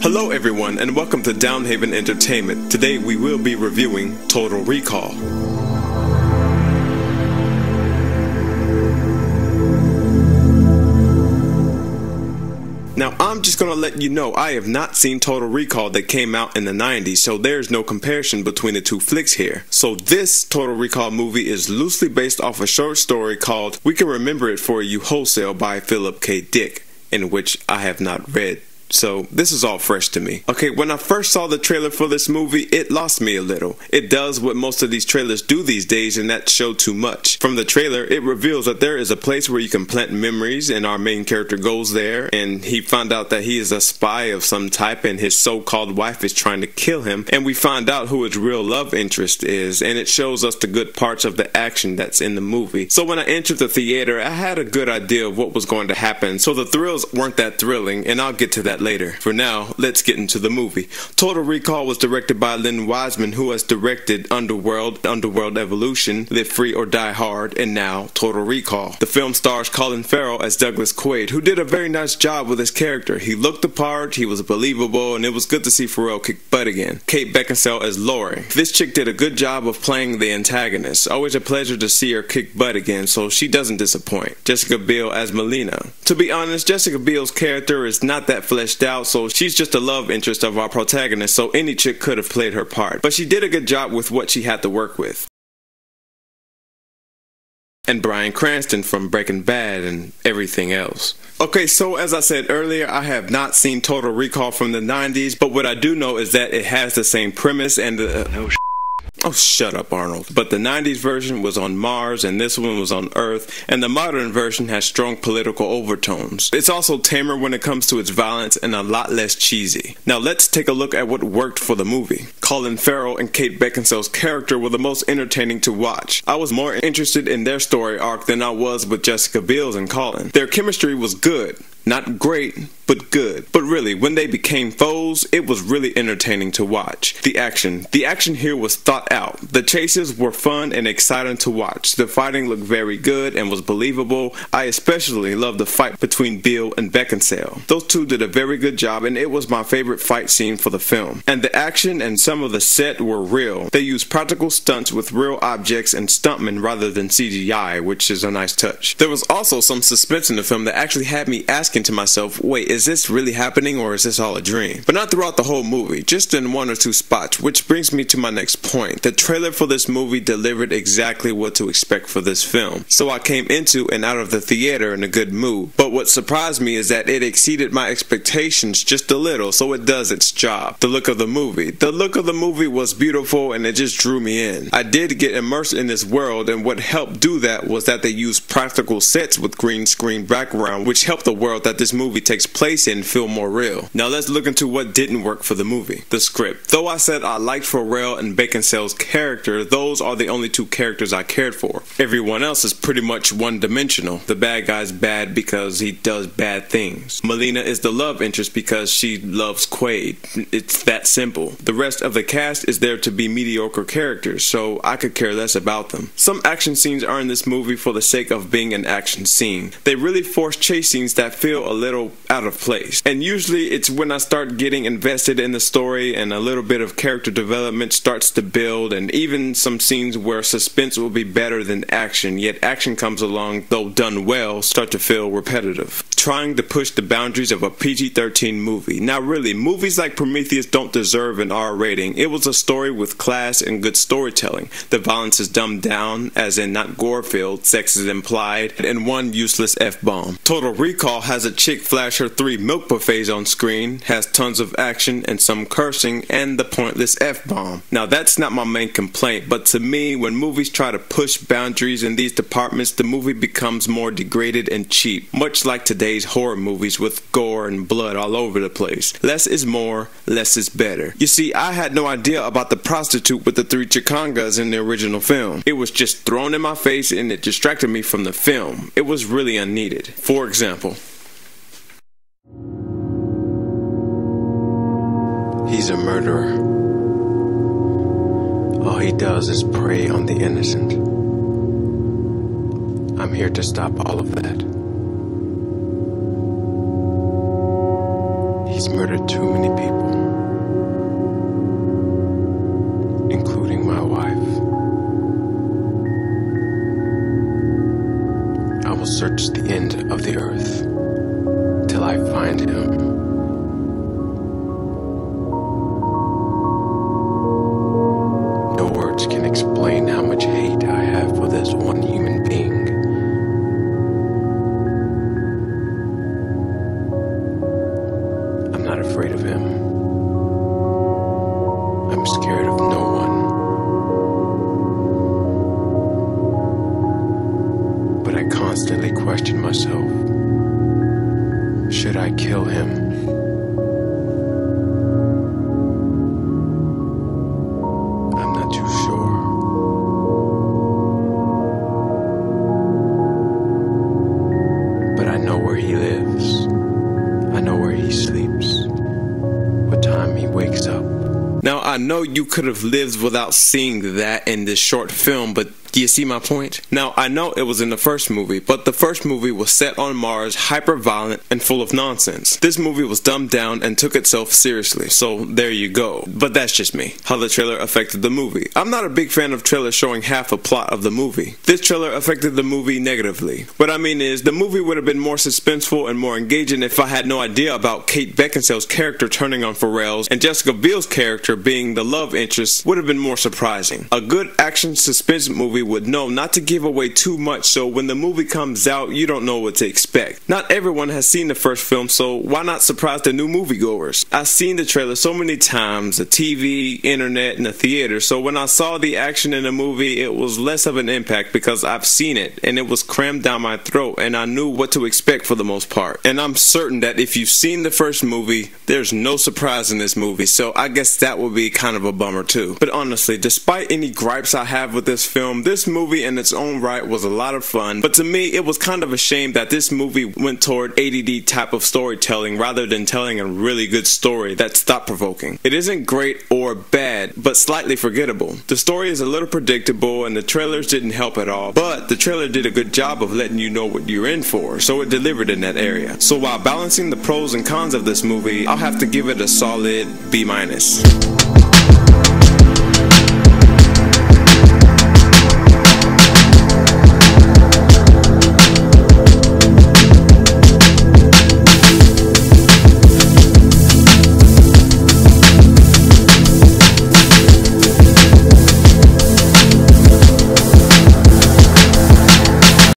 Hello everyone and welcome to Downhaven Entertainment. Today we will be reviewing Total Recall. Now I'm just gonna let you know I have not seen Total Recall that came out in the 90s, so there's no comparison between the two flicks here. So this Total Recall movie is loosely based off a short story called We Can Remember It For You Wholesale by Philip K. Dick, in which I have not read. So this is all fresh to me. Okay, when I first saw the trailer for this movie, it lost me a little. It does what most of these trailers do these days, and that's show too much. From the trailer, it reveals that there is a place where you can plant memories, and our main character goes there, and he found out that he is a spy of some type, and his so-called wife is trying to kill him, and we find out who his real love interest is, and it shows us the good parts of the action that's in the movie. So when I entered the theater, I had a good idea of what was going to happen, so the thrills weren't that thrilling, and I'll get to that later. For now, let's get into the movie. Total Recall was directed by Len Wiseman, who has directed Underworld, Underworld Evolution, Live Free or Die Hard, and now Total Recall. The film stars Colin Farrell as Douglas Quaid, who did a very nice job with his character. He looked the part, he was believable, and it was good to see Farrell kick butt again. Kate Beckinsale as Lori. This chick did a good job of playing the antagonist. Always a pleasure to see her kick butt again, so she doesn't disappoint. Jessica Biel as Melina. To be honest, Jessica Biel's character is not that fleshed out, so she's just a love interest of our protagonist, so any chick could have played her part. But she did a good job with what she had to work with. And Bryan Cranston from Breaking Bad and everything else. Okay, so as I said earlier, I have not seen Total Recall from the 90s, but what I do know is that it has the same premise and the... Oh, shut up, Arnold. But the 90s version was on Mars and this one was on Earth, and the modern version has strong political overtones. It's also tamer when it comes to its violence and a lot less cheesy. Now let's take a look at what worked for the movie. Colin Farrell and Kate Beckinsale's character were the most entertaining to watch. I was more interested in their story arc than I was with Jessica Biel's and Colin. Their chemistry was good. Not great, but good. But really, when they became foes, it was really entertaining to watch. The action here was thought out. The chases were fun and exciting to watch. The fighting looked very good and was believable. I especially loved the fight between Biel and Beckinsale. Those two did a very good job, and it was my favorite fight scene for the film. And the action and some of the set were real. They used practical stunts with real objects and stuntmen rather than CGI, which is a nice touch. There was also some suspense in the film that actually had me asking to myself, wait, is this really happening or is this all a dream? But not throughout the whole movie, just in one or two spots, which brings me to my next point. The trailer for this movie delivered exactly what to expect for this film. So I came into and out of the theater in a good mood. But what surprised me is that it exceeded my expectations just a little, so it does its job. The look of the movie. The look of the movie was beautiful and it just drew me in. I did get immersed in this world, and what helped do that was that they used practical sets with green screen background, which helped the world that this movie takes place in feel more real. Now let's look into what didn't work for the movie. The script. Though I said I liked Farrell and Beckinsale's character, those are the only two characters I cared for. Everyone else is pretty much one-dimensional. The bad guy's bad because he does bad things. Melina is the love interest because she loves Quaid. It's that simple. The rest of the cast is there to be mediocre characters, so I could care less about them. Some action scenes are in this movie for the sake of being an action scene. They really force chase scenes that feel a little out of place. And usually it's when I start getting invested in the story and a little bit of character development starts to build, and even some scenes where suspense will be better than action, yet action comes along, though done well, start to feel repetitive. Trying to push the boundaries of a PG-13 movie. Now really, movies like Prometheus don't deserve an R rating. It was a story with class and good storytelling. The violence is dumbed down, as in not gore-filled, sex is implied, and one useless F-bomb. Total Recall has a chick flash her 3 milk buffets on screen, has tons of action and some cursing, and the pointless F-bomb. Now that's not my main complaint, but to me, when movies try to push boundaries in these departments, the movie becomes more degraded and cheap, much like today's horror movies with gore and blood all over the place. Less is more, less is better. You see, I had no idea about the prostitute with the 3 chikangas in the original film. It was just thrown in my face and it distracted me from the film. It was really unneeded. For example, he's a murderer. All he does is prey on the innocent. I'm here to stop all of that. He's He's murdered too many people, including my wife. I will search the end of the earth till I find him. No words can explain how much hate I have for this one human being. I'm not afraid of him. I'm scared of no one. But I constantly question myself. Should I kill him? I'm not too sure. But I know where he lives. I know where he sleeps. What time he wakes up. Now, I know you could have lived without seeing that in this short film, but do you see my point? Now, I know it was in the first movie, but the first movie was set on Mars, hyper-violent, and full of nonsense. This movie was dumbed down and took itself seriously, so there you go. But that's just me, how the trailer affected the movie. I'm not a big fan of trailers showing half a plot of the movie. This trailer affected the movie negatively. What I mean is, the movie would have been more suspenseful and more engaging if I had no idea about Kate Beckinsale's character turning on Farrell's, and Jessica Biel's character being the love interest would have been more surprising. A good action suspense movie would know not to give away too much, so when the movie comes out, you don't know what to expect. Not everyone has seen the first film, so why not surprise the new moviegoers? I've seen the trailer so many times, the TV, internet, and the theater, so when I saw the action in the movie, it was less of an impact because I've seen it, and it was crammed down my throat, and I knew what to expect for the most part. And I'm certain that if you've seen the first movie, there's no surprise in this movie, so I guess that would be kind of a bummer too. But honestly, despite any gripes I have with this film, this movie in its own right was a lot of fun, but to me it was kind of a shame that this movie went toward ADD type of storytelling rather than telling a really good story that's thought-provoking. It isn't great or bad, but slightly forgettable. The story is a little predictable and the trailers didn't help at all, but the trailer did a good job of letting you know what you're in for, so it delivered in that area. So while balancing the pros and cons of this movie, I'll have to give it a solid B-.